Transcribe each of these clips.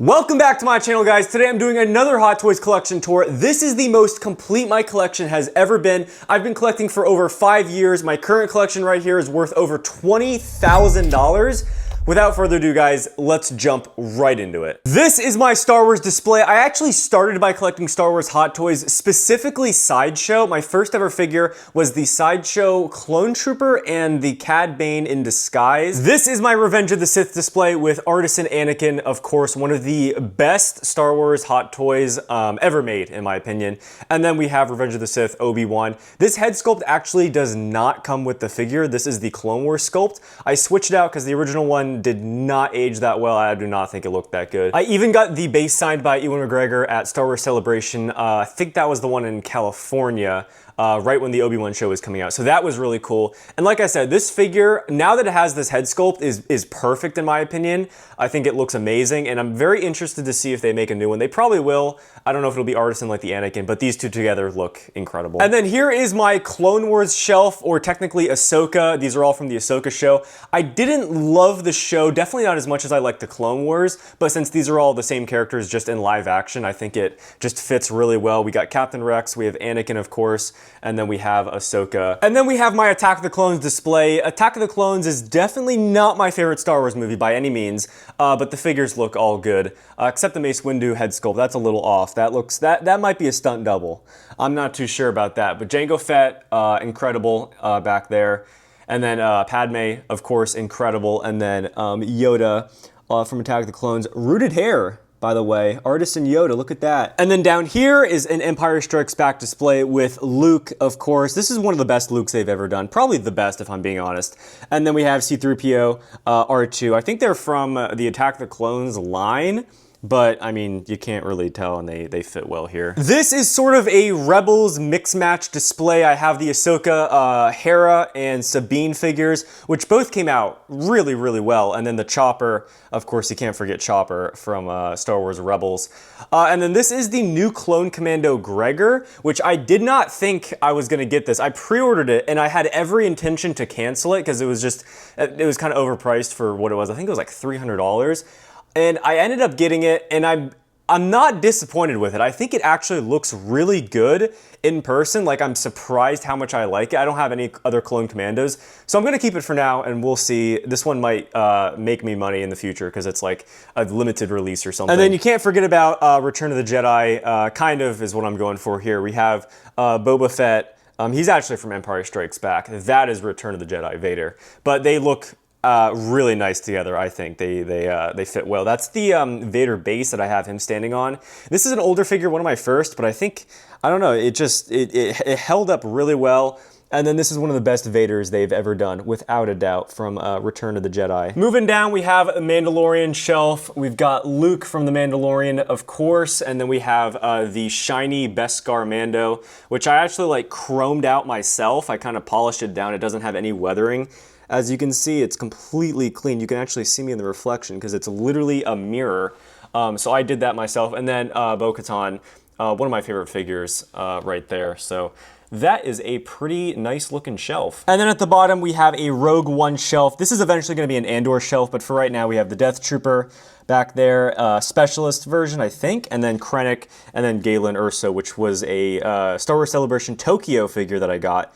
Welcome back to my channel, guys. Today I'm doing another Hot Toys collection tour. This is the most complete my collection has ever been. I've been collecting for over 5 years. My current collection right here is worth over $20,000. Without further ado, guys, let's jump right into it. This is my Star Wars display. I actually started by collecting Star Wars Hot Toys, specifically Sideshow. My first ever figure was the Sideshow Clone Trooper and the Cad Bane in disguise. This is my Revenge of the Sith display with Artisan Anakin, of course, one of the best Star Wars Hot Toys ever made, in my opinion. And then we have Revenge of the Sith Obi-Wan. This head sculpt actually does not come with the figure. This is the Clone Wars sculpt. I switched it out because the original one did not age that well. I do not think it looked that good. I even got the base signed by Ewan McGregor at Star Wars Celebration. I think that was the one in California. Right when the Obi-Wan show was coming out. So that was really cool. And like I said, this figure, now that it has this head sculpt, is perfect in my opinion. I think it looks amazing, and I'm very interested to see if they make a new one. They probably will. I don't know if it'll be Artisan like the Anakin, but these two together look incredible. And then here is my Clone Wars shelf, or technically Ahsoka. These are all from the Ahsoka show. I didn't love the show, definitely not as much as I like the Clone Wars, but since these are all the same characters just in live action, I think it just fits really well. We got Captain Rex, we have Anakin, of course, and then we have Ahsoka. And then we have my Attack of the Clones display. Attack of the Clones is definitely not my favorite Star Wars movie by any means, but the figures look all good, except the Mace Windu head sculpt. That's a little off. That might be a stunt double. I'm not too sure about that, but Jango Fett, incredible back there. And then Padme, of course, incredible. And then Yoda from Attack of the Clones. Rooted hair, by the way. Artisan Yoda, look at that. And then down here is an Empire Strikes Back display with Luke, of course. This is one of the best Lukes they've ever done. Probably the best, if I'm being honest. And then we have C-3PO, R2. I think they're from the Attack of the Clones line. But, I mean, you can't really tell, and they fit well here. This is sort of a Rebels mix-match display. I have the Ahsoka, Hera, and Sabine figures, which both came out really, really well. And then the Chopper, of course, you can't forget Chopper from Star Wars Rebels. And then this is the new Clone Commando Gregor, which I did not think I was gonna get this. I pre-ordered it, and I had every intention to cancel it, because it was kind of overpriced for what it was. I think it was like $300. And I ended up getting it, and I'm not disappointed with it. I think it actually looks really good in person. Like, I'm surprised how much I like it. I don't have any other Clone Commandos, so I'm gonna keep it for now, and we'll see. This one might make me money in the future, because it's like a limited release or something. And then you can't forget about Return of the Jedi, kind of is what I'm going for here. We have Boba Fett. He's actually from Empire Strikes Back. That is Return of the Jedi, Vader. But they look really nice together, I think. They fit well. That's the Vader base that I have him standing on. This is an older figure, one of my first, but I think, I don't know, it held up really well. And then this is one of the best Vaders they've ever done, without a doubt, from Return of the Jedi. Moving down, we have a Mandalorian shelf. We've got Luke from The Mandalorian, of course, and then we have the shiny Beskar Mando, which I actually like chromed out myself. I kind of polished it down. It doesn't have any weathering. As you can see, it's completely clean. You can actually see me in the reflection because it's literally a mirror. So I did that myself. And then Bo-Katan, one of my favorite figures right there. So that is a pretty nice looking shelf. And then at the bottom, we have a Rogue One shelf. This is eventually gonna be an Andor shelf, but for right now, we have the Death Trooper back there, specialist version, I think, and then Krennic, and then Galen Erso, which was a Star Wars Celebration Tokyo figure that I got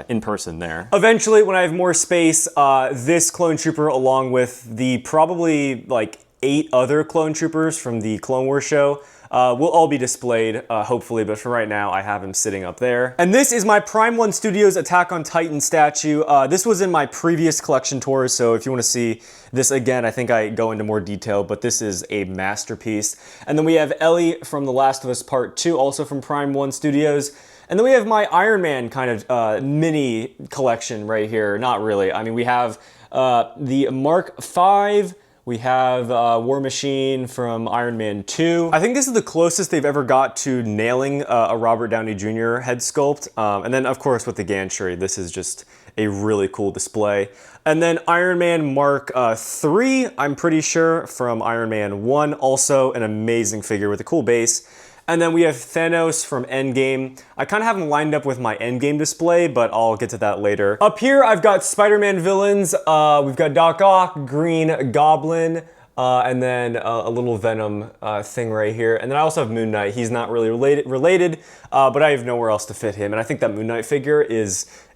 in person there. Eventually, when I have more space, this Clone Trooper, along with the probably like 8 other Clone Troopers from the Clone Wars show, will all be displayed, hopefully, but for right now, I have him sitting up there. And this is my Prime 1 Studios Attack on Titan statue. This was in my previous collection tours, so if you want to see this again, I think I go into more detail, but this is a masterpiece. And then we have Ellie from The Last of Us Part 2, also from Prime 1 Studios. And then we have my Iron Man kind of mini collection right here. Not really. I mean, we have the Mark V. We have War Machine from Iron Man 2. I think this is the closest they've ever got to nailing a Robert Downey Jr. head sculpt. And then, of course, with the gantry, this is just a really cool display. And then Iron Man Mark III, I'm pretty sure, from Iron Man 1. Also an amazing figure with a cool base. And then we have Thanos from Endgame. I kind of have him lined up with my Endgame display, but I'll get to that later. Up here, I've got Spider-Man villains. We've got Doc Ock, Green Goblin, and then a little Venom thing right here. And then I also have Moon Knight. He's not really related, but I have nowhere else to fit him. And I think that Moon Knight figure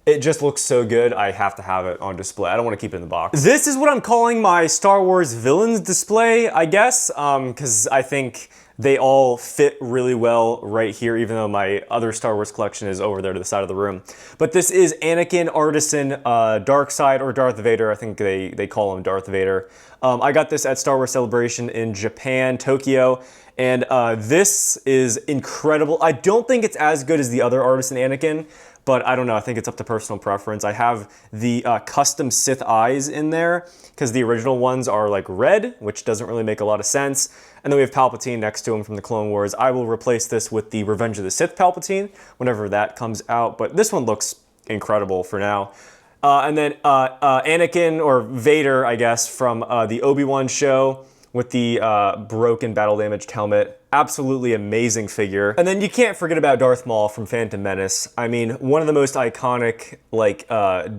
it just looks so good, I have to have it on display. I don't want to keep it in the box. This is what I'm calling my Star Wars villains display, I guess, because I think they all fit really well right here, even though my other Star Wars collection is over there to the side of the room. But this is Anakin, Artisan, Darkseid, or Darth Vader. I think they call him Darth Vader. I got this at Star Wars Celebration in Japan, Tokyo, and this is incredible. I don't think it's as good as the other Artisan Anakin, but I don't know, I think it's up to personal preference. I have the custom Sith eyes in there, because the original ones are like red, which doesn't really make a lot of sense. And then we have Palpatine next to him from the Clone Wars. I will replace this with the Revenge of the Sith Palpatine whenever that comes out, but this one looks incredible for now. And then Anakin, or Vader, I guess, from the Obi-Wan show with the broken battle-damaged helmet. Absolutely amazing figure. And then you can't forget about Darth Maul from Phantom Menace. I mean, one of the most iconic, like,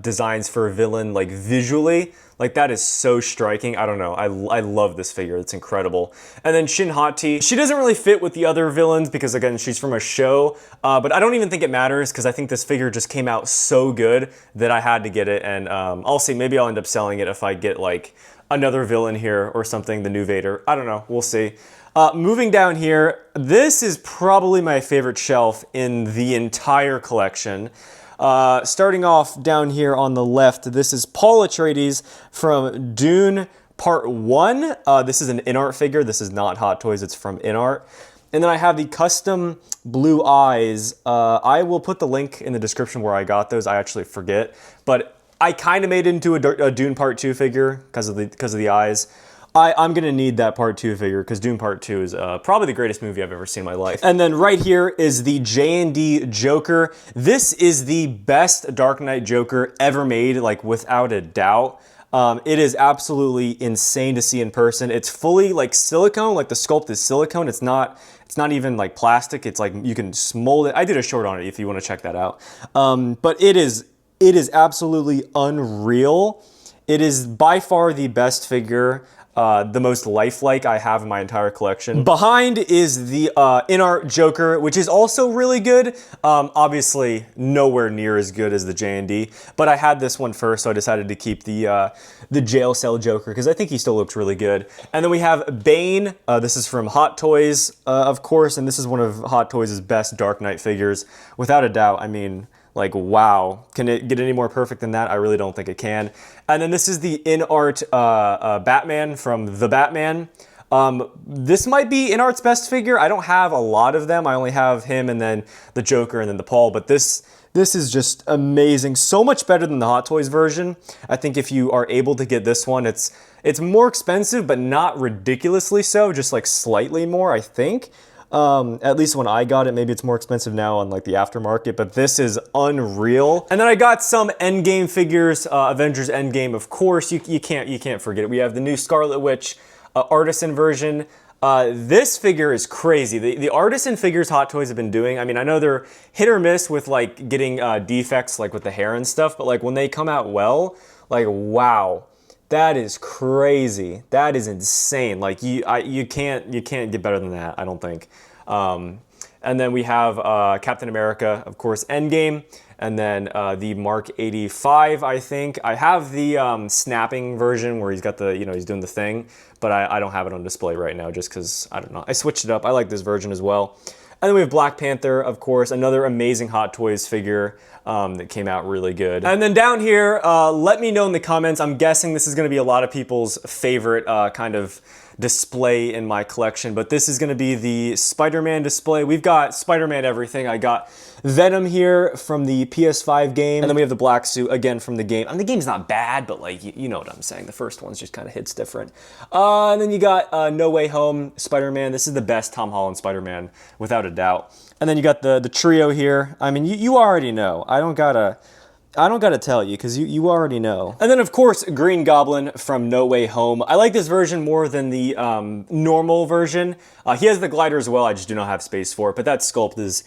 designs for a villain, like, visually. Like, that is so striking. I don't know. I love this figure. It's incredible. And then Shin Hati. She doesn't really fit with the other villains because, again, she's from a show. But I don't even think it matters because I think this figure just came out so good that I had to get it. And I'll see. Maybe I'll end up selling it if I get, like, another villain here or something, the new Vader. I don't know. We'll see. Moving down here, this is probably my favorite shelf in the entire collection. Starting off down here on the left, this is Paul Atreides from Dune Part 1. This is an InArt figure. This is not Hot Toys. It's from InArt. And then I have the custom blue eyes. I will put the link in the description where I got those. I actually forget. But I kind of made it into a Dune Part 2 figure because of the eyes. I'm going to need that Part 2 figure because Dune Part 2 is probably the greatest movie I've ever seen in my life. And then right here is the J&D Joker. This is the best Dark Knight Joker ever made, like without a doubt. It is absolutely insane to see in person. It's fully like silicone, like the sculpt is silicone. It's not even like plastic. It's like you can mold it. I did a short on it if you want to check that out. But it is absolutely unreal. It is by far the best figure. The most lifelike I have in my entire collection. Behind is the InArt Joker, which is also really good. Obviously, nowhere near as good as the J&D, but I had this one first, so I decided to keep the jail cell Joker because I think he still looks really good. And then we have Bane. This is from Hot Toys, of course, and this is one of Hot Toys' best Dark Knight figures, without a doubt. I mean, like, wow. Can it get any more perfect than that? I really don't think it can. And then this is the InArt Batman from The Batman. This might be InArt's best figure. I don't have a lot of them. I only have him and then the Joker and then the Paul. But this is just amazing. So much better than the Hot Toys version. I think if you are able to get this one, it's more expensive, but not ridiculously so. Just like slightly more, I think. At least when I got it, maybe it's more expensive now on like the aftermarket, but this is unreal. And then I got some Endgame figures, Avengers Endgame, of course, you can't forget it. We have the new Scarlet Witch Artisan version. This figure is crazy. The Artisan figures Hot Toys have been doing, I mean, I know they're hit or miss with like getting defects like with the hair and stuff, but like when they come out well, like wow. That is crazy. That is insane. Like you can't get better than that, I don't think. And then we have Captain America, of course, Endgame, and then the Mark 85, I think. I have the snapping version where he's got the, he's doing the thing, but I don't have it on display right now just because, I don't know. I switched it up. I like this version as well. And then we have Black Panther, of course, another amazing Hot Toys figure that came out really good. And then down here, let me know in the comments. I'm guessing this is going to be a lot of people's favorite kind of display in my collection, but this is going to be the Spider-Man display. We've got Spider-Man everything. I got Venom here from the PS5 game, and then we have the black suit again from the game. And the game's not bad, but like, you know what I'm saying. The first one's just kind of hits different. And then you got No Way Home Spider-Man. This is the best Tom Holland Spider-Man, without a doubt. And then you got the trio here. I mean, you already know. I don't gotta tell you, because you already know. And then, of course, Green Goblin from No Way Home. I like this version more than the normal version. He has the glider as well, I just do not have space for it, but that sculpt is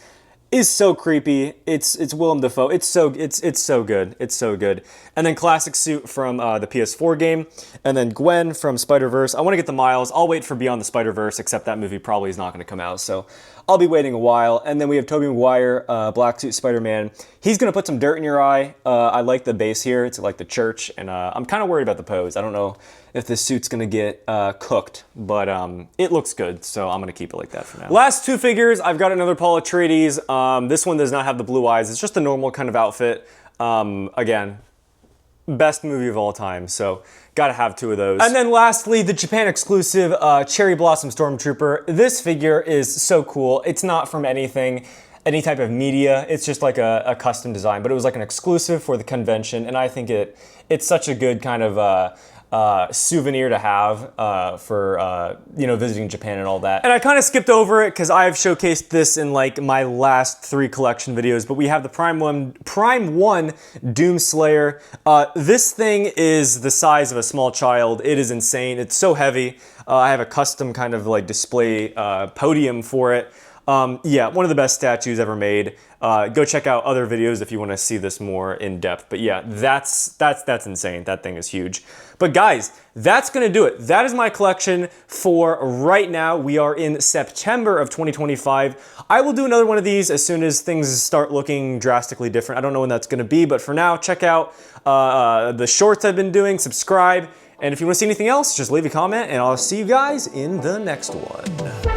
is so creepy. It's Willem Dafoe. It's so good. It's so good. And then classic suit from the PS4 game, and then Gwen from Spider-Verse. I want to get the Miles. I'll wait for Beyond the Spider-Verse, except that movie probably is not going to come out, so I'll be waiting a while. And then we have Tobey Maguire, black suit Spider-Man. He's going to put some dirt in your eye. I like the base here. It's like the church, and I'm kind of worried about the pose. I don't know if this suit's going to get cooked, but it looks good, so I'm going to keep it like that for now. Last two figures, I've got another Paul Atreides. This one does not have the blue eyes. It's just a normal kind of outfit. Again, best movie of all time, so gotta have two of those. And then lastly, the Japan exclusive Cherry Blossom Stormtrooper. This figure is so cool. It's not from anything, any type of media. It's just like a custom design, but it was like an exclusive for the convention, and I think it's such a good kind of souvenir to have for you know, visiting Japan and all that. And I kind of skipped over it because I've showcased this in like my last 3 collection videos, but we have the Prime 1 Doomslayer. This thing is the size of a small child. It is insane. It's so heavy. I have a custom kind of like display podium for it. Yeah, one of the best statues ever made. Go check out other videos if you want to see this more in depth. But yeah, that's insane. That thing is huge. But guys, that's gonna do it. That is my collection for right now. We are in September of 2025. I will do another one of these as soon as things start looking drastically different. I don't know when that's gonna be, but for now, check out the shorts I've been doing, subscribe, and if you want to see anything else, just leave a comment, and I'll see you guys in the next one.